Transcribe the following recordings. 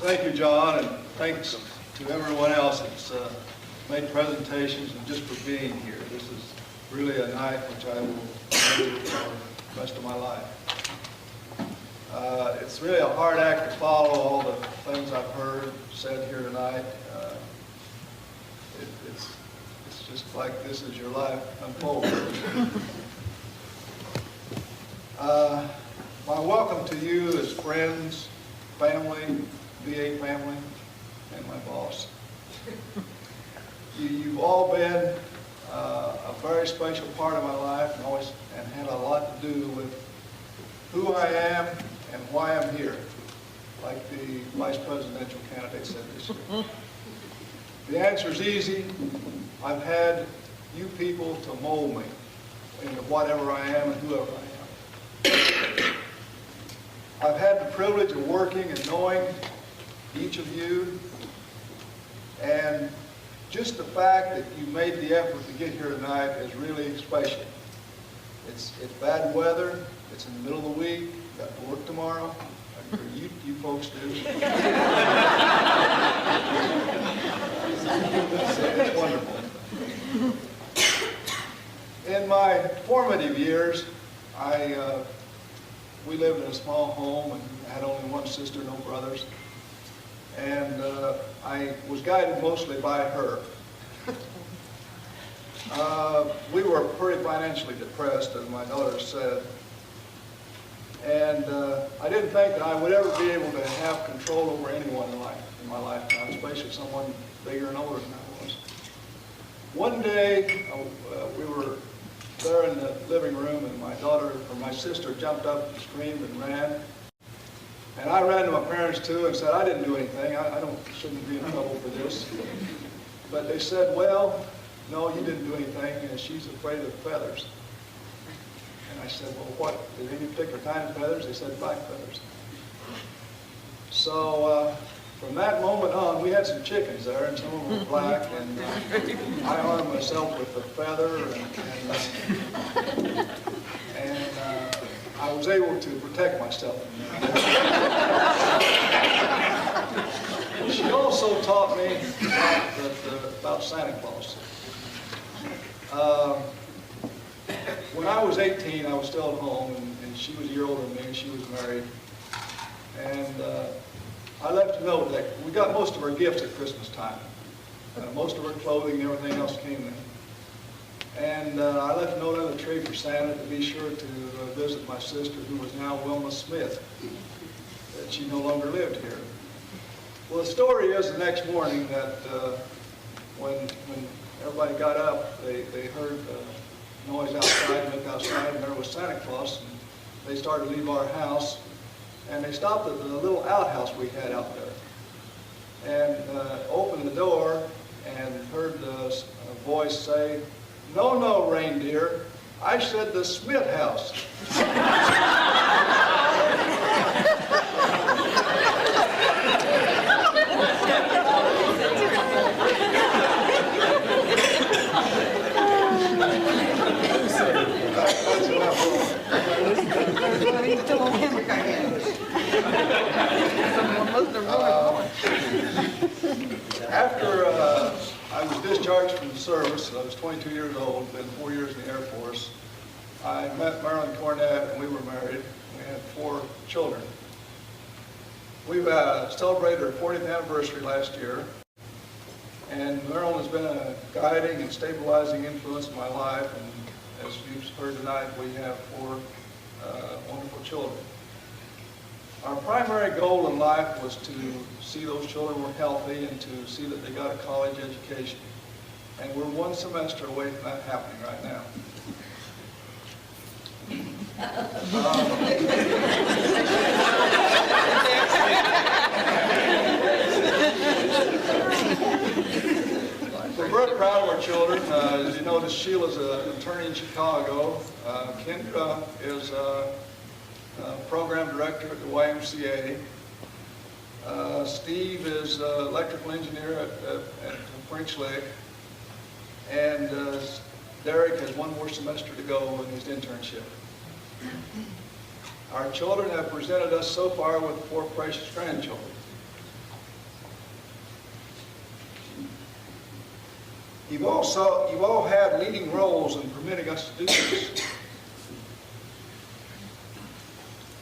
Thank you, John, and thanks to everyone else that's made presentations and just for being here. This is really a night which I will remember for the rest of my life. It's really a hard act to follow all the things I've heard said here tonight. It's just like this is your life unfolding. My welcome to you as friends, family, VA family, and my boss. You've all been a very special part of my life and had a lot to do with who I am and why I'm here, like the vice presidential candidate said this year. The answer is easy. I've had you people to mold me into whatever I am and whoever I am. I've had the privilege of working and knowing each of you, and just the fact that you made the effort to get here tonight is really special. It's bad weather, it's in the middle of the week, you've got to work tomorrow, or you folks do. It's wonderful. In my formative years, we lived in a small home and had only one sister, no brothers. And I was guided mostly by her. We were pretty financially depressed, as my daughter said. And I didn't think that I would ever be able to have control over anyone in my lifetime, especially someone bigger and older than I was. One day, we were there in the living room, and my sister jumped up and screamed and ran. And I ran to my parents too and said, I didn't do anything. I shouldn't be in trouble for this. But they said, well, no, you didn't do anything, and she's afraid of feathers. And I said, well, what? Did any particular kind of feathers? They said black feathers. So from that moment on, we had some chickens there, and some of them were black, and I armed myself with a feather, and I was able to protect myself. She also taught me about Santa Claus. When I was 18, I was still at home, and she was a year older than me, and she was married. And I left a note that we got most of our gifts at Christmas time. Most of our clothing and everything else came in. And I left a note on the tree for Santa to be sure to visit my sister, who was now Wilma Smith, that she no longer lived here. Well, the story is the next morning that when everybody got up, they heard noise outside, looked outside, and there was Santa Claus. And they started to leave our house, and they stopped at the little outhouse we had out there, and opened the door and heard a voice say, "No, no, reindeer, I said the Smith house." After I was discharged from the service, I was 22 years old, been 4 years in the Air Force. I met Marilyn Cornett, and we were married. We had 4 children. We've celebrated our 40th anniversary last year, and Marilyn has been a guiding and stabilizing influence in my life, and as you've heard tonight, we have 4 wonderful children. Our primary goal in life was to see those children were healthy and to see that they got a college education. And we're 1 semester away from that happening right now. We're very proud of our children. As you notice, Sheila's an attorney in Chicago. Kendra is program director at the YMCA. Steve is electrical engineer at French Lick. And Derek has 1 more semester to go in his internship. Our children have presented us so far with 4 precious grandchildren. You've all had leading roles in permitting us to do this.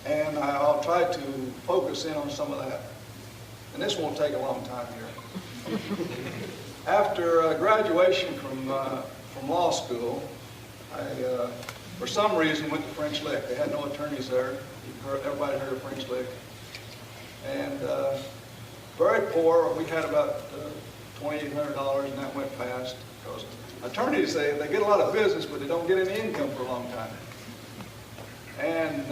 And I'll try to focus in on some of that. And this won't take a long time here. After graduation from law school, I, for some reason, went to French Lick. They had no attorneys there. Everybody heard of French Lick. And very poor. We had about $2,800, and that went fast. Because attorneys, they get a lot of business, but they don't get any income for a long time. And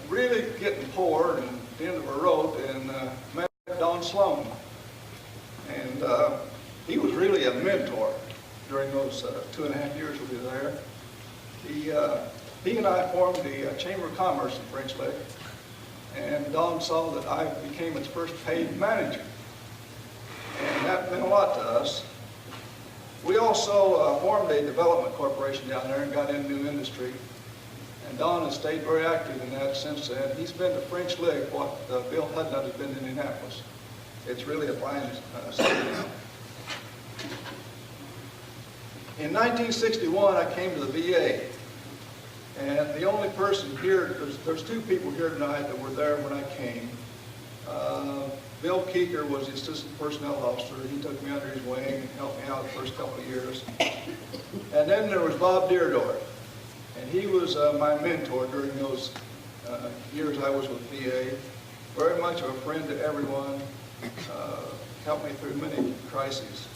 really getting poor, and at the end of a road, and met Don Sloan. And he was really a mentor during those 2.5 years we were there. He and I formed the Chamber of Commerce in French Lick, and Don saw that I became its first paid manager. And that meant a lot to us. We also formed a development corporation down there and got into new industry. And Don has stayed very active in that since then. He's been to French Lick what Bill Hudnut has been to Indianapolis. It's really a fine city now. In 1961, I came to the VA. And the only person here, there's 2 people here tonight that were there when I came. Bill Keeker was the assistant personnel officer. He took me under his wing and helped me out the first couple of years. And then there was Bob Deerdorf. And he was my mentor during those years I was with VA. Very much of a friend to everyone. Helped me through many crises.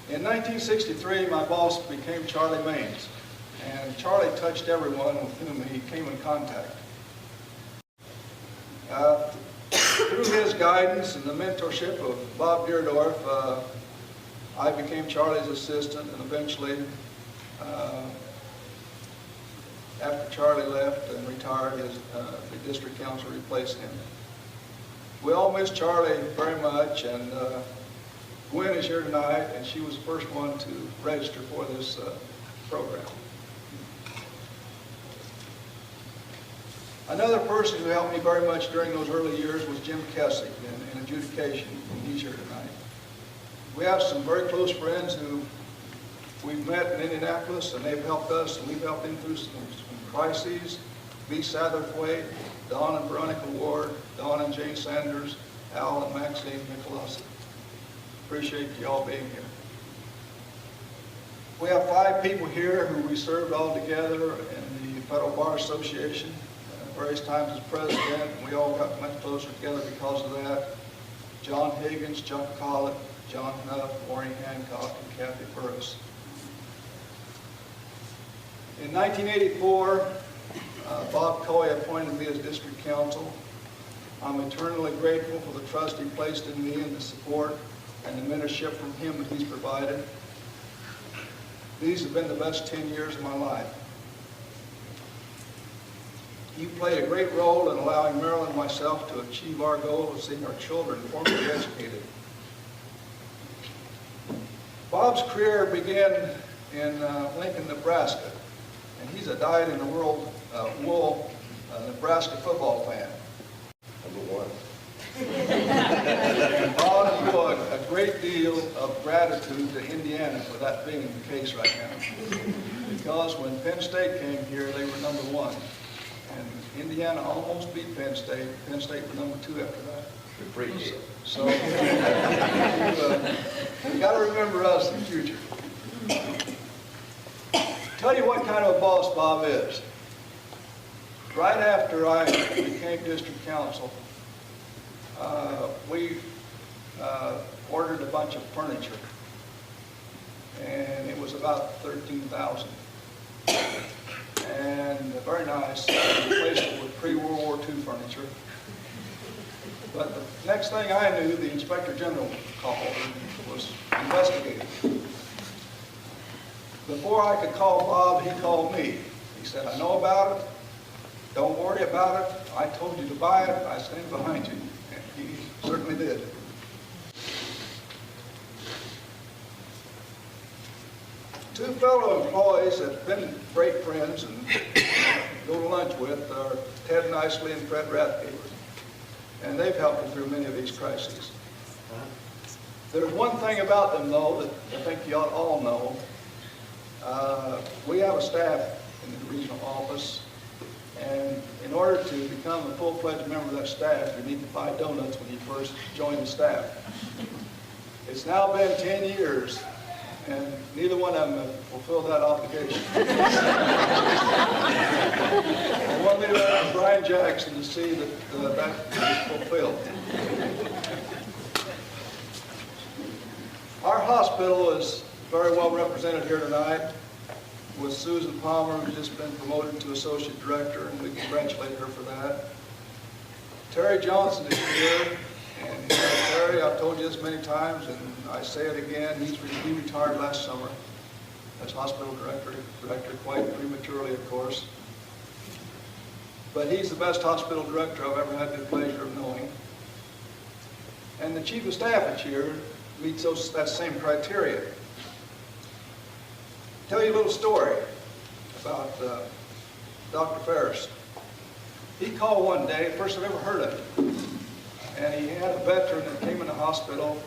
In 1963, my boss became Charlie Maines. And Charlie touched everyone with whom he came in contact. Through his guidance and the mentorship of Bob Deerdorf, I became Charlie's assistant, and eventually, after Charlie left and retired, the district council replaced him. We all miss Charlie very much, and Gwen is here tonight, and she was the first one to register for this program. Another person who helped me very much during those early years was Jim Kessick in adjudication, and he's here tonight. We have some very close friends who we've met in Indianapolis, and they've helped us, and we've helped them through some crises. B. Satterthwaite, Don and Veronica Ward, Don and Jane Sanders, Al and Maxine Nicolosi. Appreciate you all being here. We have 5 people here who we served all together in the Federal Bar Association. Various times as president, and we all got much closer together because of that. John Higgins, Chuck Collett, John Huff, Maureen Hancock, and Kathy Burris. In 1984, Bob Coy appointed me as district counsel. I'm eternally grateful for the trust he placed in me and the support and the mentorship from him that he's provided. These have been the best 10 years of my life. You played a great role in allowing Marilyn and myself to achieve our goal of seeing our children formally educated. Bob's career began in Lincoln, Nebraska, and he's a dyed-in-the-wool Nebraska football fan. Number 1. And Bob owed a great deal of gratitude to Indiana for that being the case right now. Because when Penn State came here, they were number 1. And Indiana almost beat Penn State. Penn State was number 2 after that. Appreciate it. So you got to remember us in the future. Tell you what kind of a boss Bob is. Right after I became district counsel, we ordered a bunch of furniture, and it was about $13,000. And very nice. Replaced it with pre-World War II furniture. But the next thing I knew, the Inspector General called and was investigating. Before I could call Bob, he called me. He said, I know about it. Don't worry about it. I told you to buy it. I stand behind you. And he certainly did. Two fellow employees that have been great friends and go to lunch with are Ted Nicely and Fred Rathgaber. And they've helped me through many of these crises. There's one thing about them, though, that I think you ought to all know. We have a staff in the regional office, and in order to become a full-fledged member of that staff, you need to buy donuts when you first join the staff. It's now been 10 years, and neither one of them have fulfilled that obligation. I want to leave that to Brian Jackson to see that that is fulfilled. Our hospital is very well represented here tonight with Susan Palmer, who's just been promoted to Associate Director, and we congratulate her for that. Terry Johnson is here, and Terry, I've told you this many times, and I say it again, he retired last summer as hospital director, quite prematurely, of course. But he's the best hospital director I've ever had the pleasure of knowing. And the chief of staff that's here meets that same criteria. Tell you a little story about Dr. Ferris. He called one day, first I've ever heard of it, and he had a veteran that came in the hospital,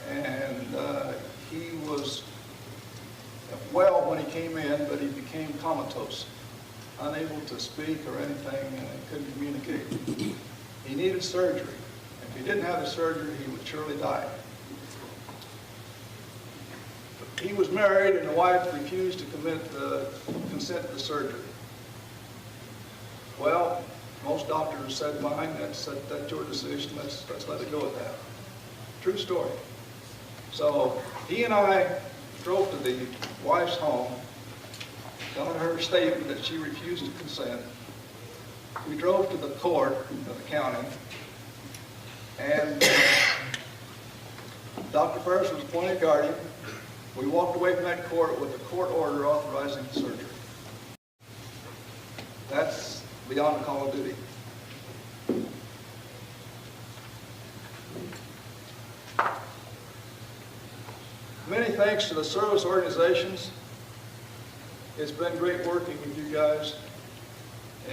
and he was well when he came in, but he became comatose, unable to speak or anything, and couldn't communicate. He needed surgery. If he didn't have the surgery, he would surely die. He was married, and the wife refused to consent to the surgery. Well, most doctors said, fine, that's your decision, let's let it go at that. True story. So he and I drove to the wife's home, got her statement that she refused to consent. We drove to the court of the county, and Dr. Ferris was appointed guardian. We walked away from that court with a court order authorizing the surgery. That's beyond the call of duty. Many thanks to the service organizations. It's been great working with you guys,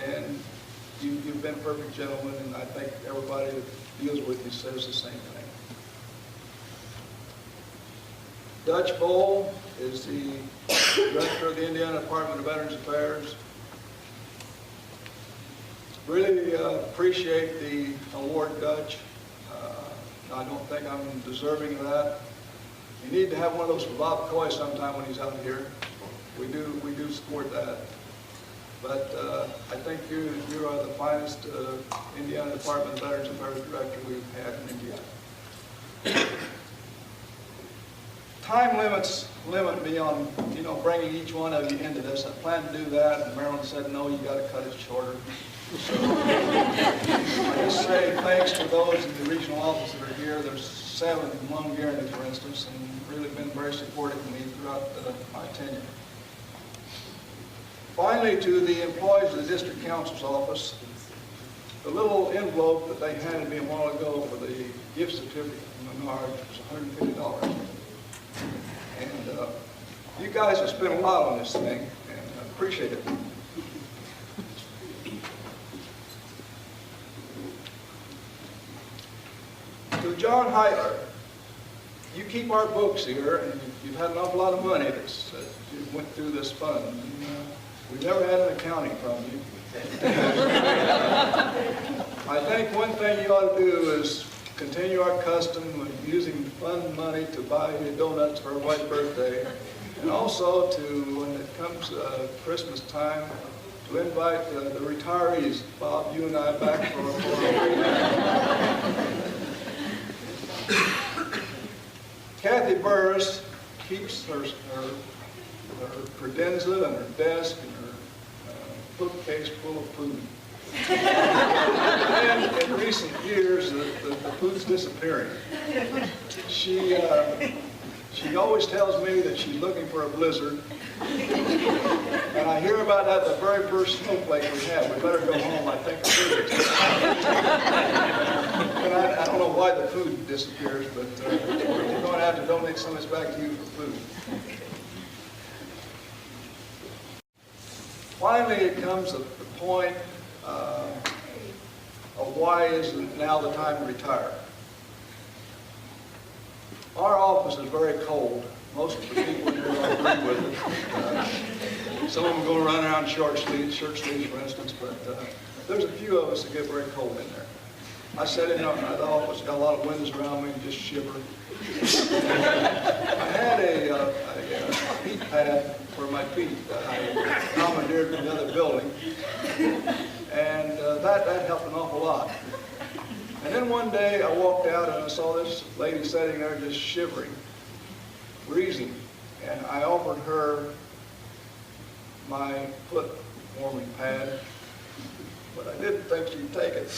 and you've been perfect gentlemen, and I think everybody that deals with you says the same thing. Dutch Bowl is the director of the Indiana Department of Veterans Affairs. Really appreciate the award, Dutch. I don't think I'm deserving of that. You need to have one of those for Bob Coy sometime when he's out here. We do support that. But I think you are the finest Indiana Department of Veterans Affairs director we've had in Indiana. Time limits limit me on, bringing each one of you into this. I planned to do that, and Marilyn said, no, you got to cut it shorter. So I just say thanks to those in the regional office that are here. There's 7 among Guernsey, for instance, and really been very supportive of me throughout my tenure. Finally, to the employees of the district council's office, the little envelope that they handed me a while ago for the gift certificate from Menard was $150. And you guys have spent a lot on this thing, and I appreciate it. To John Heitler, you keep our books here, and you've had an awful lot of money that you went through this fund. And, we've never had an accounting from you. I think one thing you ought to do is continue our custom of using fund money to buy donuts for a wife's birthday, and also to, when it comes Christmas time, to invite the retirees, Bob, you and I, back for a Kathy Burris keeps her credenza and her desk and her bookcase full of food. And in recent years, the food's disappearing. She always tells me that she's looking for a blizzard. And I hear about that the very first snowflake we have. We better go home, I think. And I don't know why the food disappears, but we're going to have to donate some of this back to you for food. Finally, it comes to the point of why is now the time to retire. Our office is very cold. Most of the people here agree with it. Some of them go around in shirt sleeves, for instance, but there's a few of us that get very cold in there. I sat in the office, got a lot of windows around me, and just shiver. I had a heat pad for my feet that I commandeered from the other building, and that helped an awful lot. And then one day I walked out and I saw this lady sitting there just shivering, freezing, and I offered her my foot warming pad, but I didn't think she'd take it.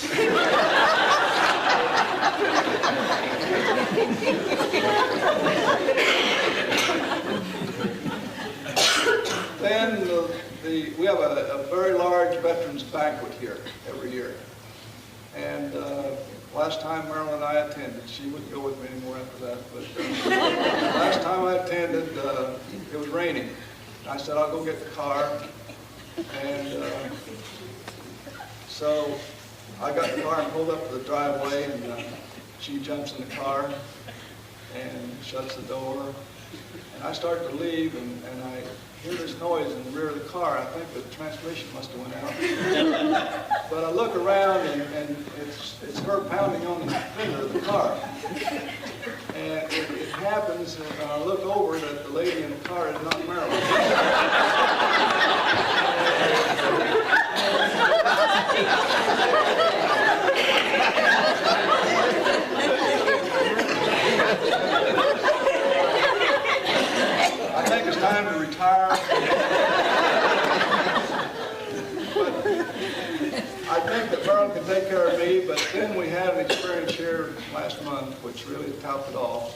Then we have a very large veterans banquet here every year. And last time Marilyn and I attended, she wouldn't go with me anymore after that, but last time I attended, it was raining. I said, I'll go get the car. And so I got the car and pulled up to the driveway, and she jumps in the car and shuts the door. And I start to leave, and I hear this noise in the rear of the car. I think the transmission must have went out. But I look around, and it's her pounding on the fender of the car. And it happens, and I look over that the lady in the car is not Marilyn. I think it's time to retire. But I think that Marilyn can take care of me, but then we had an experience here last month which really topped it all.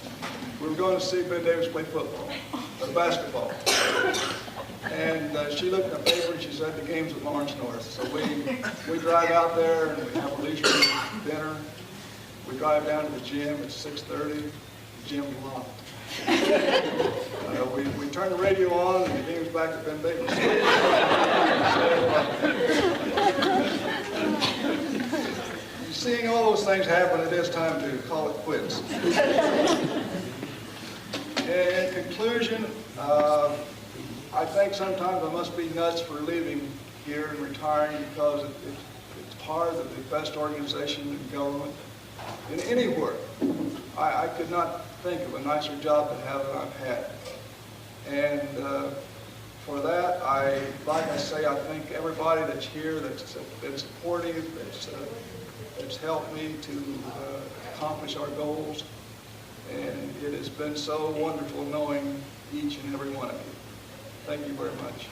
We were going to see Ben Davis play football, or basketball. And she looked at the paper and she said the game's at Lawrence North. So we drive out there and we have a leisurely dinner. We drive down to the gym at 6:30. The gym's locked. We turn the radio on and the game's back at Ben Davis. Seeing all those things happen, it is time to call it quits. In conclusion, I think sometimes I must be nuts for leaving here and retiring because it's part of the best organization in government in anywhere. I could not think of a nicer job to have than I've had. And for that, like I say, I thank everybody that's here, that's been supportive, that's helped me to accomplish our goals. And it has been so wonderful knowing each and every one of you. Thank you very much.